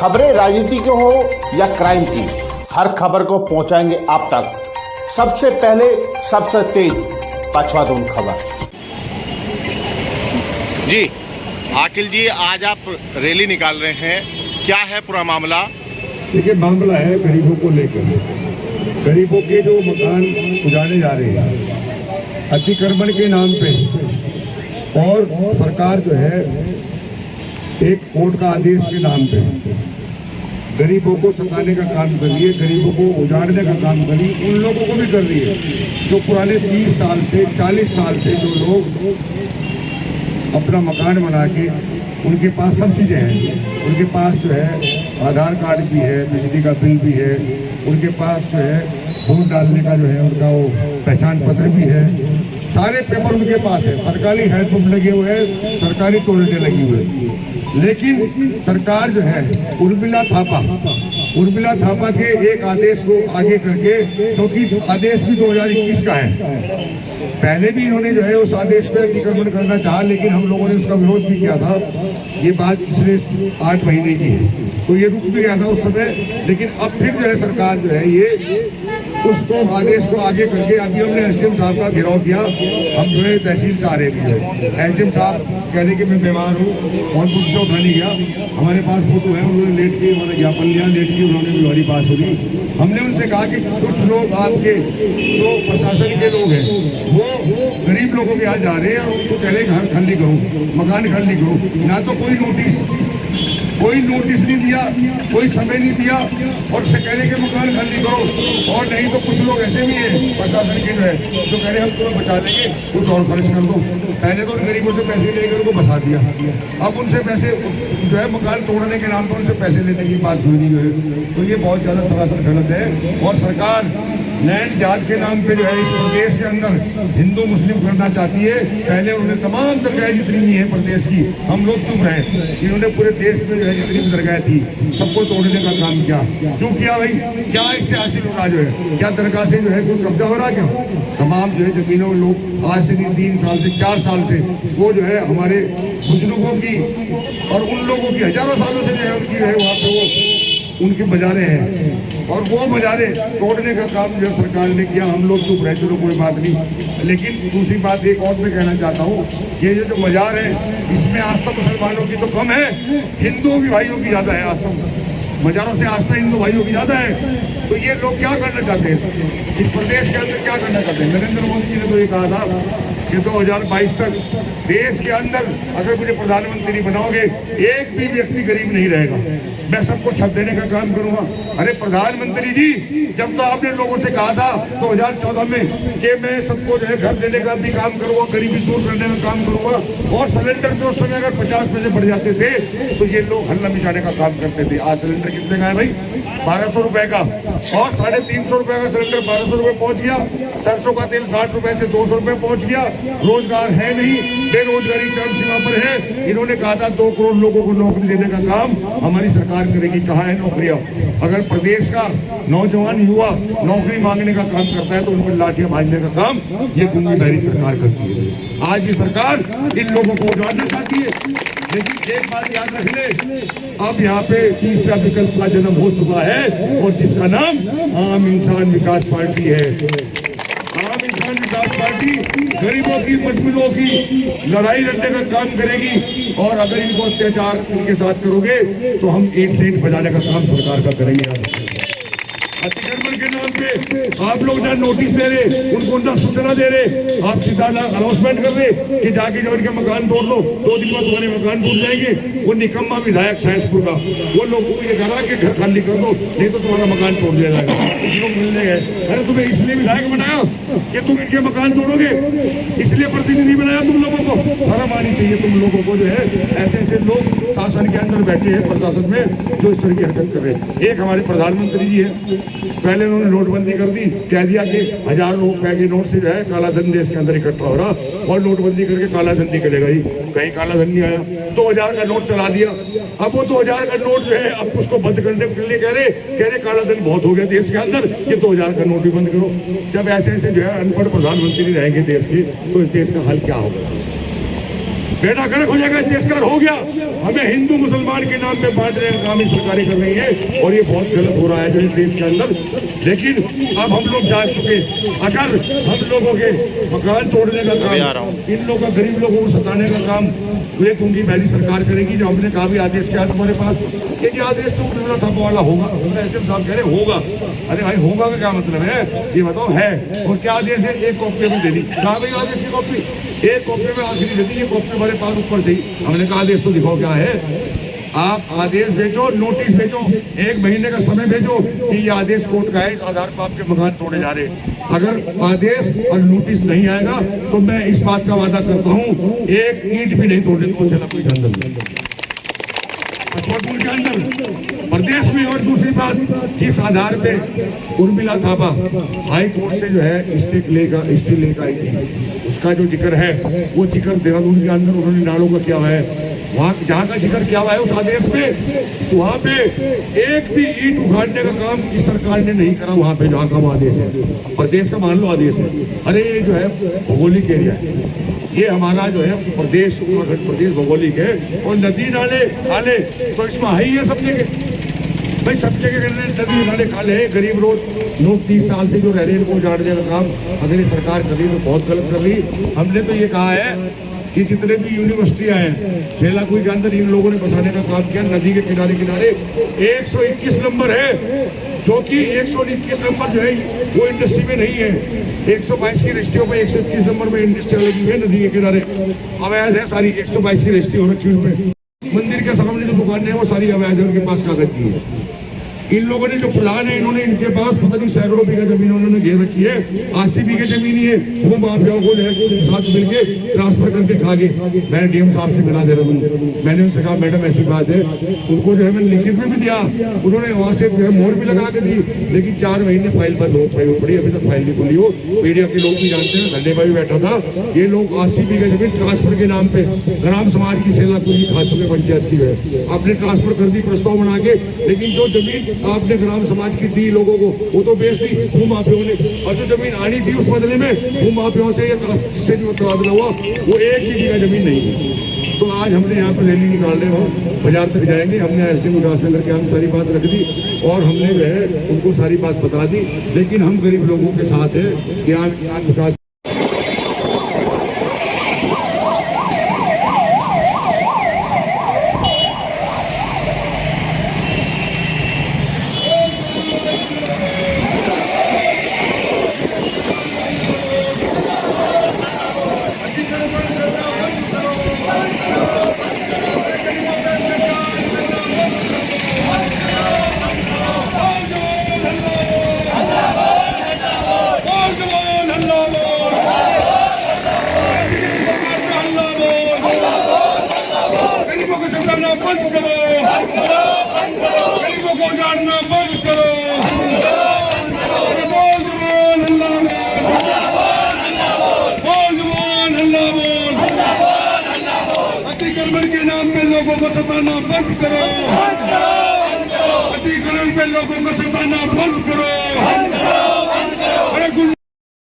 खबरें राजनीति की हो या क्राइम की, हर खबर को पहुंचाएंगे आप तक सबसे पहले, सबसे तेज पछवादून खबर। जी आकिल जी, आज आप रैली निकाल रहे हैं, क्या है पूरा मामला? देखिए, मामला है गरीबों को लेकर। गरीबों के जो मकान उजाड़े जा रहे हैं अतिक्रमण के नाम पे, और सरकार जो है एक कोर्ट का आदेश के नाम पे गरीबों को सताने का काम कर रही है, गरीबों को उजाड़ने का काम कर रही है। उन लोगों को भी कर रही है जो पुराने 30 साल से 40 साल से जो लोग अपना मकान बना के, उनके पास सब चीज़ें हैं, उनके पास जो है आधार कार्ड भी है, बिजली का बिल भी है, उनके पास जो है वोट डालने का जो है उनका वो पहचान पत्र भी है, सारे पेपर उनके पास है, सरकारी हैंडपम्प लगे हुए हैं, सरकारी टोयलेटें लगी हुई है। लेकिन सरकार जो है उर्मिला थापा के एक आदेश को आगे करके, क्योंकि आदेश भी 2021 का है, पहले भी इन्होंने जो है उस आदेश पर अतिक्रमण करना चाहा, लेकिन हम लोगों ने उसका विरोध भी किया था। ये बात पिछले 8 महीने की है, तो ये रुक भी गया था उस समय। लेकिन अब फिर जो है सरकार जो है ये उसको आदेश को आगे करके, अभी हमने एसडीएम साहब का घेराव किया। हम जो है तहसील से आ रहे थे, एसडीएम साहब कह रहे कि मैं बीमार हूँ और मुझसे उठा नहीं गया। हमारे पास फोटो है, उन्होंने लेट के हमारा ज्ञापन लिया, लेट के उन्होंने भी हमारी बात सुनी। हमने उनसे कहा कि कुछ लोग आपके जो प्रशासन के लोग हैं वो गरीब लोगों के यहाँ जा रहे हैं और उनको कह रहे हैं घर खाली करो, मकान खाली करो। ना तो कोई नोटिस नहीं दिया, कोई समय नहीं दिया, और से कह रहे कि मकान खाली करो। और नहीं तो कुछ लोग ऐसे भी हैं प्रशासन के जो है जो कह रहे हम तुम्हें बचा लेंगे, कुछ और खर्च कर दो। पहले तो उन गरीबों से पैसे लेकर उनको बसा दिया, अब उनसे पैसे जो है मकान तोड़ने के नाम पर उनसे पैसे लेने की बात हुई नहीं है। तो ये बहुत ज़्यादा सरासर गलत है। और सरकार लैंड जात के नाम पे जो है इस प्रदेश के अंदर हिंदू मुस्लिम करना चाहती है। पहले उन्होंने तमाम दरगाहें जितनी भी है प्रदेश की, हम लोग चुप रहे, इन्होंने पूरे देश में जो है जितनी भी दरगाहें थी सबको तोड़ने का काम किया। क्यों किया भाई? क्या इससे हासिल हो रहा जो है? क्या दरगाह से जो है कोई कब्जा हो रहा? क्या तमाम जो है जमीनों लोग आज से 3 साल से 4 साल से वो जो है हमारे बुजुर्गों की और उन लोगों की हजारों सालों से जो है उनकी जो है वहाँ पे वो उनके मजारे हैं, और वो मजारे तोड़ने का काम जो सरकार ने किया। हम लोग चुप रहे, चलो कोई बात नहीं। लेकिन दूसरी बात एक और मैं कहना चाहता हूँ, ये जो मजार है इसमें आस्था मुसलमानों की तो कम है, हिंदुओं की भाइयों की ज़्यादा है आस्था। मजारों से आस्था हिंदू भाइयों की ज़्यादा है। तो ये लोग क्या करना चाहते हैं इस प्रदेश के अंदर? क्या करना चाहते हैं? नरेंद्र मोदी जी ने तो ये कहा था कि 2022 तक देश के अंदर अगर मुझे प्रधानमंत्री बनाओगे एक भी व्यक्ति गरीब नहीं रहेगा, मैं सबको छत देने का काम करूंगा। अरे प्रधानमंत्री जी, जब तो आपने लोगों से कहा था 2014 में कि मैं सबको जो है घर देने का भी काम करूंगा, गरीबी दूर करने का काम करूंगा, और सिलेंडर पे उस समय अगर 50 पैसे बढ़ जाते थे तो ये लोग हल्ला मिटाने का काम करते थे। आज सिलेंडर कितने का है भाई? 1200 रुपए का, और 350 रुपए का सिलेंडर 1200 रुपए पहुंच गया। सरसों का तेल 60 रुपए से 200 रुपए पहुंच गया। रोजगार है नहीं, बेरोजगारी चरम सीमा पर है। इन्होंने कहा था 2 करोड़ लोगों को नौकरी देने का काम हमारी सरकार करेगी। कहाँ है नौकरियां? अगर प्रदेश का नौजवान युवा नौकरी मांगने का काम करता है तो उन पर लाठियां भाजने का काम ये गुंगी बहरी सरकार करती है। आज ये सरकार इन लोगों को उजाड़ना चाहती है। लेकिन एक बात याद रख ले, अब यहाँ पे तीसरा विकल्प का जन्म हो चुका है, और जिसका नाम आम इंसान विकास पार्टी है। आम इंसान विकास पार्टी गरीबों की, मजदूरों की लड़ाई लड़ने का काम करेगी। और अगर इनको अत्याचार उनके साथ करोगे तो हम ईंट से ईंट बजाने का काम सरकार का करेंगे। अतिक्रमण के नाम पे आप लोग ना नोटिस दे रहे, उनको ना सूचना दे रहे, आप सीधा ना अनाउंसमेंट कर रहे कि जाके जो इनके मकान तोड़ लो, 2 दिन में तुम्हारे मकान टूट जाएंगे। वो निकम्मा विधायक साइंसपुर का वो लोगों को ये कहा कि घर खाली कर दो, नहीं तो तुम्हारा मकान तोड़ दिया जाएगा। कुछ लोग मिलने गए, अरे तुम्हें इसलिए विधायक बनाया कि तुम इनके मकान तोड़ोगे, इसलिए प्रतिनिधि बनाया तुम लोगों को। शर्म आनी चाहिए तुम लोगों को। जो है ऐसे ऐसे लोग शासन के अंदर बैठे हैं, प्रशासन में, जो इस तरह की हरकत कर रहे हैं। एक हमारे प्रधानमंत्री जी है, पहले उन्होंने नोटबंदी कर दी, कह दिया कि 1000 रुपए के नोट से जो है काला धन देश के अंदर इकट्ठा हो रहा, और नोटबंदी करके काला धन निकलेगा ही। कहीं काला धन नहीं आया। 2000 का नोट चला दिया। अब वो 2000 का नोट जो है अब उसको बंद करने के लिए कह रहे काला धन बहुत हो गया देश के अंदर, ये 2000 का नोट भी बंद करो। जब ऐसे ऐसे जो है अनपढ़ प्रधानमंत्री रहेंगे देश के, तो इस देश का हाल क्या होगा? बेड़ा गर्क हो जाएगा इस देश का। हो गया, हमें हिंदू मुसलमान के नाम पे बांटने का काम सरकारें कर रही है और ये बहुत गलत हो रहा है जो इस देश के अंदर। लेकिन अब हम लोग जाग चुके, अगर हम लोगों के मकान तोड़ने का काम, इन लोगों का गरीब लोगों को सताने का काम ये कुंगी पहली सरकार करेगी। जो हमने कहा भी आदेश क्या है तुम्हारे पास, ये आदेश तो उर्मिला थापा वाला होगा। एसडीएम साहब कह रहे होगा, अरे भाई होगा का क्या मतलब है, ये बताओ है और क्या आदेश है। एक कॉपी में देनी, कहा भाई आदेश की कॉपी, एक कॉपी में आखिरी दे दी, ये कॉपी हमारे पास ऊपर थी। हमने कहा आदेश तो दिखाओ क्या है। आप आदेश भेजो, नोटिस भेजो, 1 महीने का समय भेजो कि ये आदेश कोर्ट का है, इस आधार पर आपके मकान तोड़े जा रहे। अगर आदेश और नोटिस नहीं आएगा तो मैं इस बात का वादा करता हूँ, एक ईंट भी नहीं तोड़ने को कोई के अंदर के अंदर प्रदेश में। और दूसरी बात, किस आधार पे उर्मिला थापा हाई कोर्ट से जो है स्टे लेकर आई थी, उसका जो जिक्र है वो जिक्र देहरादून के अंदर उन्होंने नालों का किया हुआ है। वहाँ जहाँ का जिक्र किया हुआ है उस आदेश में, तो वहाँ पे एक भी ईंट उखाड़ने का काम इस सरकार ने नहीं करा। वहाँ पे जहाँ का वो आदेश है, प्रदेश का मान लो आदेश है। अरे ये जो है भौगोलिक एरिया है, ये हमारा जो है प्रदेश, उत्तराखंड प्रदेश भौगोलिक है और नदी नाले खाले तो इसमें है ही है सब जगह। भाई सब जगह नदी नाले खाले हैं, गरीब लोग 30 साल से जो रह रहे हैं इनको उजाड़ने का काम अगर ये सरकार कर रही है तो बहुत गलत कर रही। हमने तो ये कहा है कि जितने भी यूनिवर्सिटियां हैं सेलाकुई के अंदर इन लोगों ने बसाने का काम किया। नदी के किनारे किनारे 121 नंबर है, जो कि 121 नंबर जो है वो इंडस्ट्री में नहीं है। 122 की रजिस्ट्रियों पे 121 नंबर में इंडस्ट्री लगी है नदी के किनारे। अवैध है सारी, 122 की रजिस्ट्री हो रखी उनपे। मंदिर के सामने जो दुकानें हैं वो सारी अवैध है, उनके पास कागज की है। इन लोगों ने जो प्रधान है इन्होंने इनके पास पता नहीं सैकड़ों बीघा जमीन उन्होंने घेर रखी है। 80 बीघे जमीन ही है, वो माफियाओं को साथ मिलके ट्रांसफर करके खा गए। मैंने डीएम साहब से मिला दे रहा हूँ, मैंने उनसे कहा मैडम ऐसी बात है, उनको जो है मैंने लिखित में भी दिया, उन्होंने वहाँ से जो है मोहर भी लगा के दी। लेकिन 4 महीने फाइल बंद हो पड़ी, अभी तक फाइल नहीं खुली हो। मीडिया के लोग भी जानते हैं, धरने पर भी बैठा था। ये लोग 80 बीघा जमीन ट्रांसफर के नाम पे ग्राम समाज की सेलाकुई खा चुके पंचायत की है, आपने ट्रांसफर कर दी प्रस्ताव बना के। लेकिन जो जमीन आपने ग्राम समाज की दी लोगों को वो तो बेच दी भूमाफियों ने, और जो जमीन आनी थी उस बदले में भूमाफियों से से जो तबादला हुआ वो 1 भी बीघा जमीन नहीं है। तो आज हमने यहाँ पर रैली निकाल रहे हो, बाजार तक जाएंगे। हमने एसडीएम विकास नगर के हम सारी बात रख दी और हमने जो है उनको सारी बात बता दी। लेकिन हम गरीब लोगों के साथ है कि यहाँ विकास बंद करो, गरीबों को उजाड़ना बंद करो। अतिक्रमण के नाम पे लोगों को सताना बंद करो, अतिक्रमण पे लोगों को सताना बंद करो।